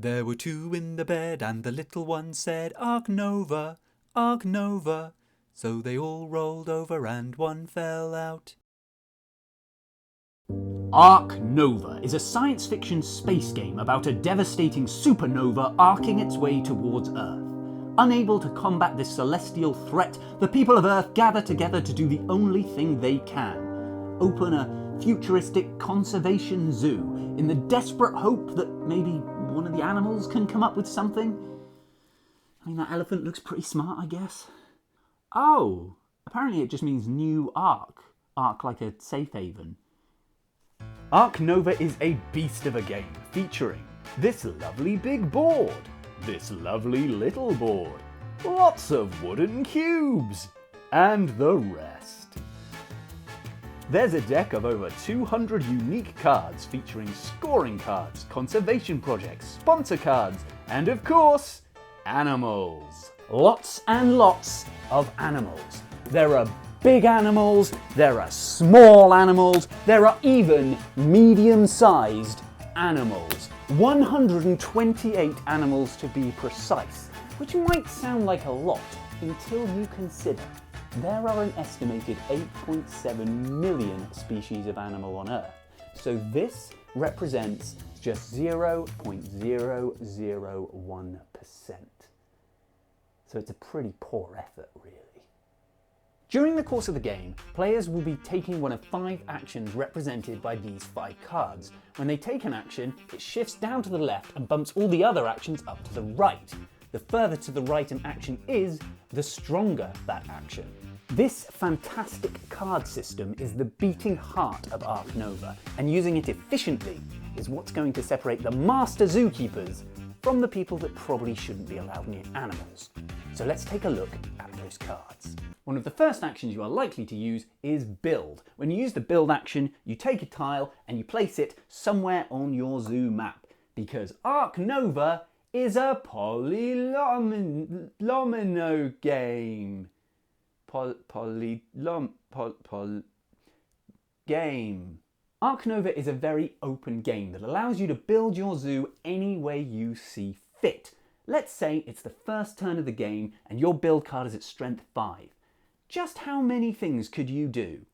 There were two in the bed, and the little one said, Ark Nova, Ark Nova. So they all rolled over and one fell out. Ark Nova is a science fiction space game about a devastating supernova arcing its way towards Earth. Unable to combat this celestial threat, the people of Earth gather together to do the only thing they can: open a futuristic conservation zoo in the desperate hope that maybe one of the animals can come up with something. I mean, that elephant looks pretty smart, I guess. Oh, apparently it just means new Ark. Ark like a safe haven. Ark Nova is a beast of a game, featuring this lovely big board, this lovely little board, lots of wooden cubes, and the rest. There's a deck of over 200 unique cards featuring scoring cards, conservation projects, sponsor cards, and of course, animals. Lots and lots of animals. There are big animals, there are small animals, there are even medium-sized animals. 128 animals to be precise, which might sound like a lot until you consider there are an estimated 8.7 million species of animal on Earth. So this represents just 0.001%. So it's a pretty poor effort, really. During the course of the game, players will be taking one of 5 actions represented by these 5 cards. When they take an action, it shifts down to the left and bumps all the other actions up to the right. The further to the right an action is, the stronger that action. This fantastic card system is the beating heart of Ark Nova, and using it efficiently is what's going to separate the master zookeepers from the people that probably shouldn't be allowed near animals. So let's take a look at those cards. One of the first actions you are likely to use is build. When you use the build action, you take a tile and you place it somewhere on your zoo map, because Ark Nova is a polylomino game. Game. Ark Nova is a very open game that allows you to build your zoo any way you see fit. Let's say it's the first turn of the game and your build card is at strength 5. Just how many things could you do?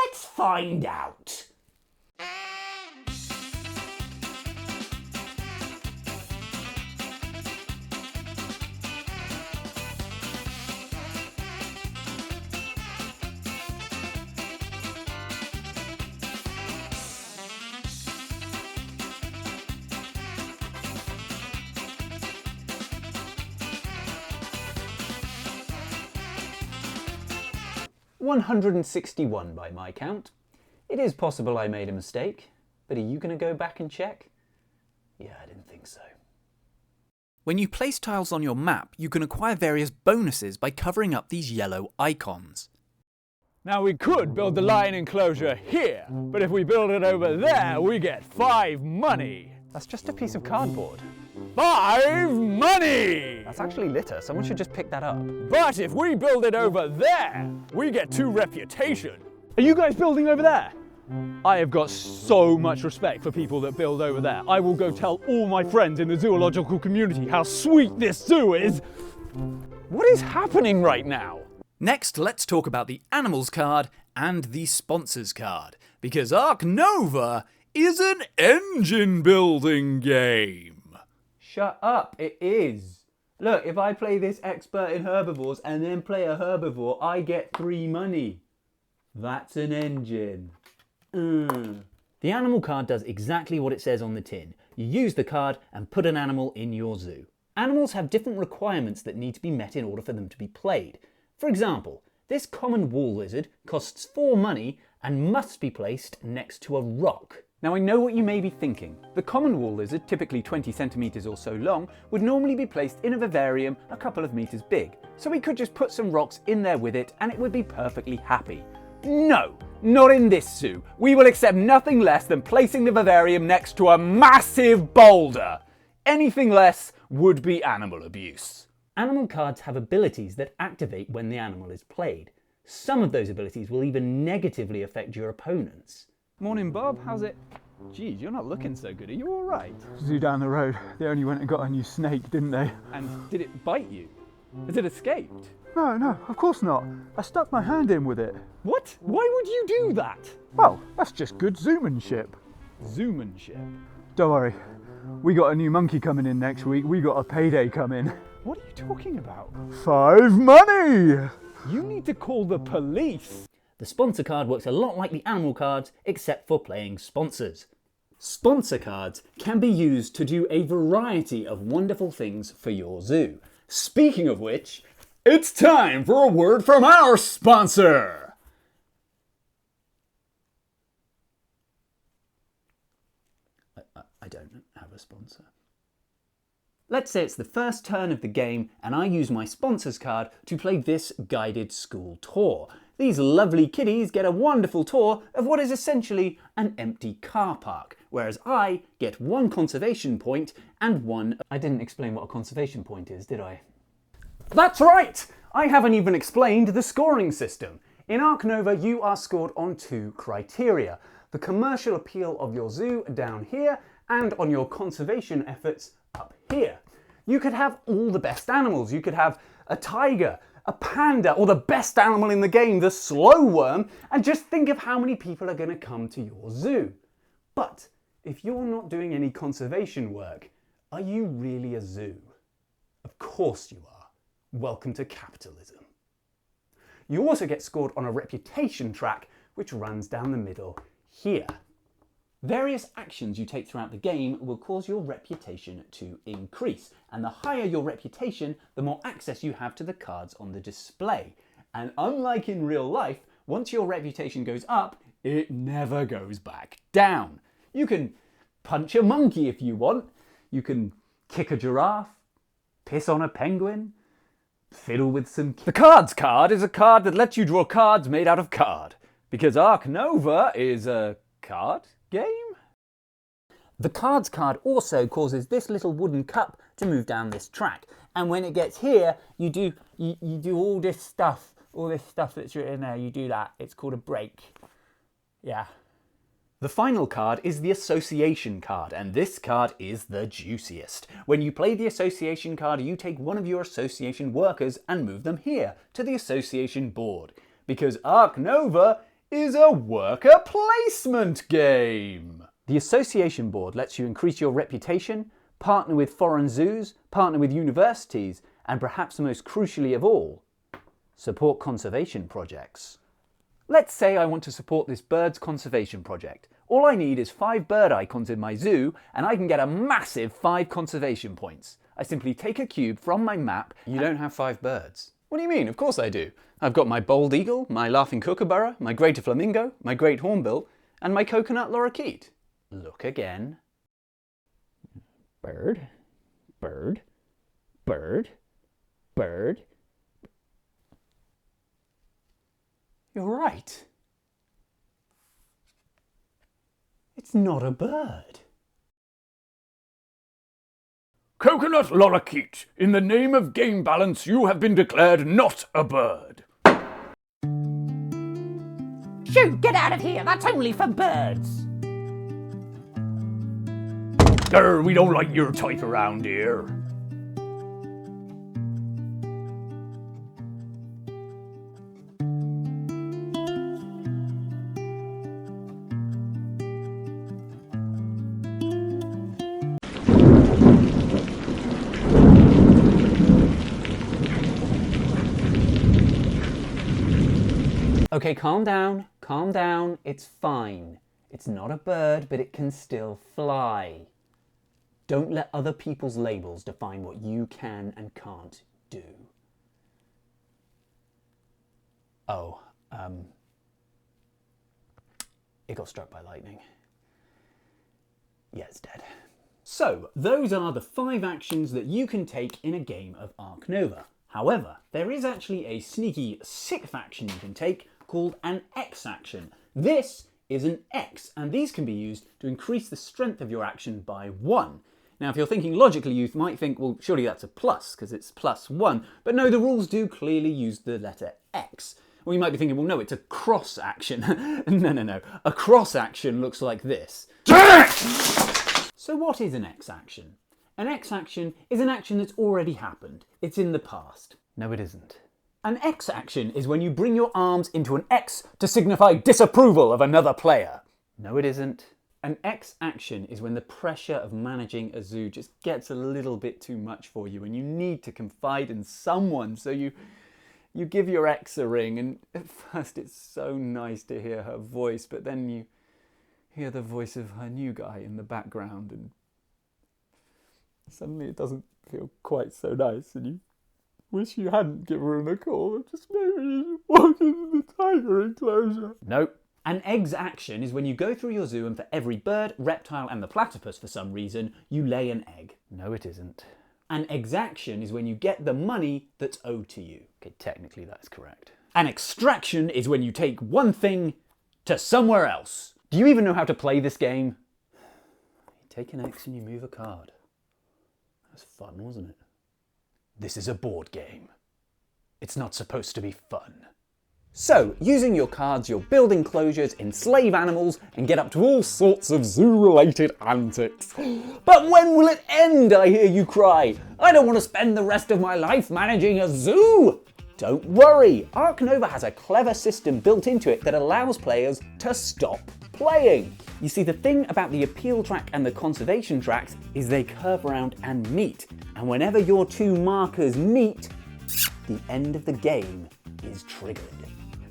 Let's find out! 161 by my count. It is possible I made a mistake, but are you going to go back and check? Yeah, I didn't think so. When you place tiles on your map, you can acquire various bonuses by covering up these yellow icons. Now we could build the lion enclosure here, but if we build it over there, we get 5 money. That's just a piece of cardboard. 5 money! That's actually litter. Someone should just pick that up. But if we build it over there, we get 2 reputation. Are you guys building over there? I have got so much respect for people that build over there. I will go tell all my friends in the zoological community how sweet this zoo is. What is happening right now? Next, let's talk about the animals card and the sponsors card, because Ark Nova is an engine building game. Shut up, it is. Look, if I play this expert in herbivores and then play a herbivore, I get 3 money. That's an engine. The animal card does exactly what it says on the tin. You use the card and put an animal in your zoo. Animals have different requirements that need to be met in order for them to be played. For example, this common wall lizard costs 4 money and must be placed next to a rock. Now I know what you may be thinking. The common wall lizard, typically 20 centimetres or so long, would normally be placed in a vivarium a couple of metres big. So we could just put some rocks in there with it and it would be perfectly happy. No, not in this zoo. We will accept nothing less than placing the vivarium next to a massive boulder. Anything less would be animal abuse. Animal cards have abilities that activate when the animal is played. Some of those abilities will even negatively affect your opponents. Morning, Bob. How's it? Geez, you're not looking so good. Are you all right? Zoo down the road, they only went and got a new snake, didn't they? And did it bite you? Has it escaped? No, of course not. I stuck my hand in with it. What? Why would you do that? Well, that's just good zoomanship. Zoommanship. Don't worry, we got a new monkey coming in next week. We got a payday coming. What are you talking about? 5 money! You need to call the police. The sponsor card works a lot like the animal cards, except for playing sponsors. Sponsor cards can be used to do a variety of wonderful things for your zoo. Speaking of which, It's time for a word from our sponsor. I don't have a sponsor. Let's say it's the first turn of the game and I use my sponsors card to play this guided school tour. These lovely kiddies get a wonderful tour of what is essentially an empty car park, whereas I get 1 conservation point and 1... I didn't explain what a conservation point is, did I? That's right! I haven't even explained the scoring system. In Ark Nova, you are scored on 2 criteria. The commercial appeal of your zoo down here, and on your conservation efforts up here. You could have all the best animals. You could have a tiger, a panda, or the best animal in the game, the slow worm, and just think of how many people are going to come to your zoo. But if you're not doing any conservation work, are you really a zoo? Of course you are. Welcome to capitalism. You also get scored on a reputation track, which runs down the middle here. Various actions you take throughout the game will cause your reputation to increase, and the higher your reputation, the more access you have to the cards on the display. And unlike in real life, once your reputation goes up, it never goes back down. You can punch a monkey if you want, you can kick a giraffe, piss on a penguin, fiddle with some... The cards card is a card that lets you draw cards made out of card, because Ark Nova is a card game? The cards card also causes this little wooden cup to move down this track, and when it gets here, you do all this stuff that's written there, you do that. It's called a break. Yeah. The final card is the association card, and this card is the juiciest. When you play the association card, you take one of your association workers and move them here to the association board, because Ark Nova is a worker placement game. The association board lets you increase your reputation, partner with foreign zoos, partner with universities, and perhaps most crucially of all, support conservation projects. Let's say I want to support this bird's conservation project. All I need is 5 bird icons in my zoo, and I can get a massive 5 conservation points. I simply take a cube from my map. You don't have 5 birds. What do you mean? Of course I do. I've got my bald eagle, my laughing kookaburra, my greater flamingo, my great hornbill, and my coconut lorikeet. Look again. Bird, bird, bird, bird. You're right. It's not a bird. Coconut lorikeet, in the name of game balance, you have been declared not a bird. Shoo, get out of here! That's only for birds! Grr, we don't like your type around here. Okay, calm down, it's fine. It's not a bird, but it can still fly. Don't let other people's labels define what you can and can't do. Oh, it got struck by lightning. Yeah, it's dead. So, those are the 5 actions that you can take in a game of Ark Nova. However, there is actually a sneaky 6th action you can take called an X action. This is an X, and these can be used to increase the strength of your action by 1. Now, if you're thinking logically, you might think, well, surely that's a plus, because it's +1. But no, the rules do clearly use the letter X. Well, you might be thinking, well, no, it's a cross action. No. A cross action looks like this. So what is an X action? An X action is an action that's already happened. It's in the past. No, it isn't. An X action is when you bring your arms into an X to signify disapproval of another player. No, it isn't. An X action is when the pressure of managing a zoo just gets a little bit too much for you and you need to confide in someone, so you give your ex a ring, and at first it's so nice to hear her voice, but then you hear the voice of her new guy in the background and suddenly it doesn't feel quite so nice and you wish you hadn't given her a call and just maybe walk into the tiger enclosure. Nope. An eggs action is when you go through your zoo and for every bird, reptile and the platypus for some reason, you lay an egg. No, it isn't. An exaction is when you get the money that's owed to you. Okay, technically that's correct. An extraction is when you take one thing to somewhere else. Do you even know how to play this game? You take an X and you move a card. That's fun, wasn't it? This is a board game. It's not supposed to be fun. So, using your cards, you'll build enclosures, enslave animals, and get up to all sorts of zoo-related antics. But when will it end, I hear you cry? I don't want to spend the rest of my life managing a zoo! Don't worry, Ark Nova has a clever system built into it that allows players to stop playing. You see, the thing about the appeal track and the conservation tracks is they curve around and meet. And whenever your two markers meet, the end of the game is triggered.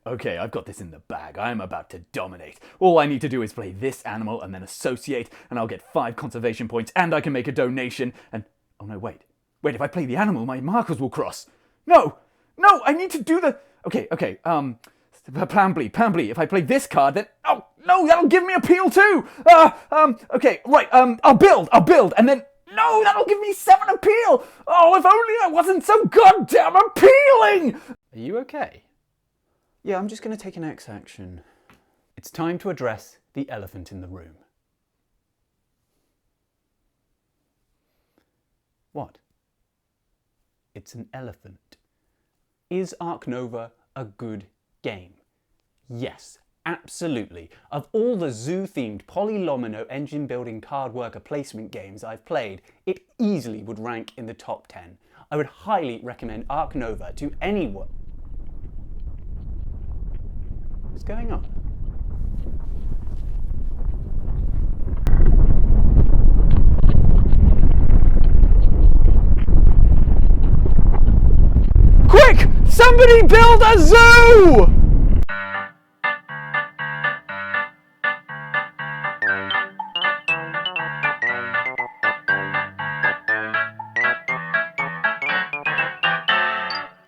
Okay, I've got this in the bag. I am about to dominate. All I need to do is play this animal and then associate, and I'll get 5 conservation points, and I can make a donation, and... Oh no, wait. Wait, if I play the animal, my markers will cross. No! No, I need to do the... Okay, plan B. If I play this card, then... Oh, no, that'll give me appeal too! Okay, right, I'll build, and then... No, that'll give me 7 appeal! Oh, if only I wasn't so goddamn appealing! Are you okay? Yeah, I'm just going to take an X action. It's time to address the elephant in the room. What? It's an elephant. Is Ark Nova a good game? Yes, absolutely. Of all the zoo-themed polylomino engine-building card worker placement games I've played, it easily would rank in the top 10. I would highly recommend Ark Nova to anyone. What's going on? Quick! Somebody build a zoo!